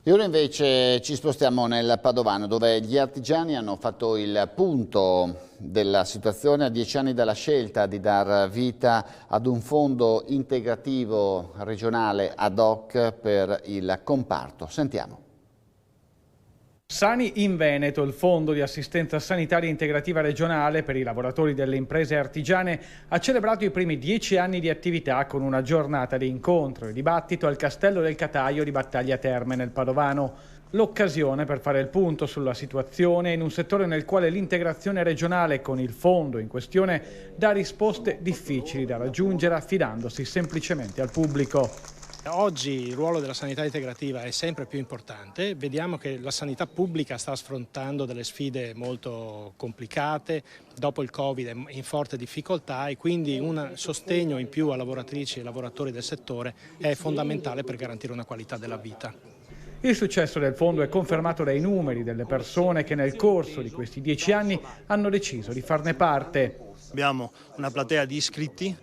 E ora invece ci spostiamo nel Padovano, dove gli artigiani hanno fatto il punto della situazione a 10 anni dalla scelta di dar vita ad un fondo integrativo regionale ad hoc per il comparto. Sentiamo. Sani in Veneto, il Fondo di Assistenza Sanitaria Integrativa Regionale per i lavoratori delle imprese artigiane, ha celebrato i primi 10 anni di attività con una giornata di incontro e dibattito al Castello del Cataio di Battaglia Terme nel Padovano. L'occasione per fare il punto sulla situazione in un settore nel quale l'integrazione regionale con il fondo in questione dà risposte difficili da raggiungere affidandosi semplicemente al pubblico. Oggi il ruolo della sanità integrativa è sempre più importante, vediamo che la sanità pubblica sta affrontando delle sfide molto complicate, dopo il Covid è in forte difficoltà e quindi un sostegno in più a lavoratrici e lavoratori del settore è fondamentale per garantire una qualità della vita. Il successo del fondo è confermato dai numeri delle persone che nel corso di questi 10 anni hanno deciso di farne parte. Abbiamo una platea di iscritti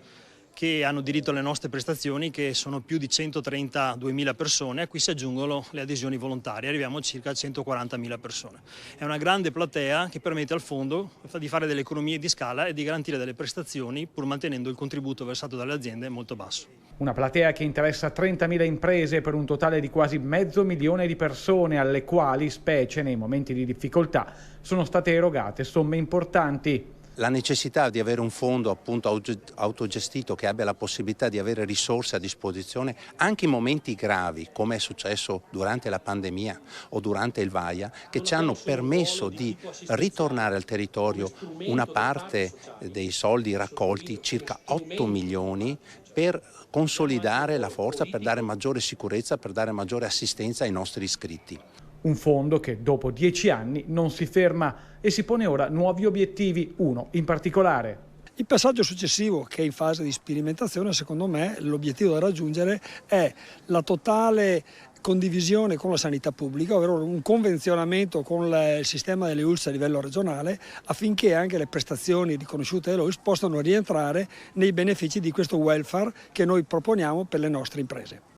che hanno diritto alle nostre prestazioni, che sono più di 132.000 persone, a cui si aggiungono le adesioni volontarie, arriviamo a circa 140.000 persone. È una grande platea che permette al fondo di fare delle economie di scala e di garantire delle prestazioni pur mantenendo il contributo versato dalle aziende molto basso. Una platea che interessa 30.000 imprese per un totale di quasi 500.000 di persone alle quali, specie nei momenti di difficoltà, sono state erogate somme importanti. La necessità di avere un fondo appunto autogestito che abbia la possibilità di avere risorse a disposizione anche in momenti gravi, come è successo durante la pandemia o durante il Vaia, che ci hanno permesso di ritornare al territorio una parte dei soldi raccolti, circa 8 milioni, per consolidare la forza, per dare maggiore sicurezza, per dare maggiore assistenza ai nostri iscritti. Un fondo che dopo 10 anni non si ferma e si pone ora nuovi obiettivi, uno in particolare. Il passaggio successivo, che è in fase di sperimentazione, secondo me l'obiettivo da raggiungere è la totale condivisione con la sanità pubblica, ovvero un convenzionamento con il sistema delle ULSS a livello regionale, affinché anche le prestazioni riconosciute dalle ULSS possano rientrare nei benefici di questo welfare che noi proponiamo per le nostre imprese.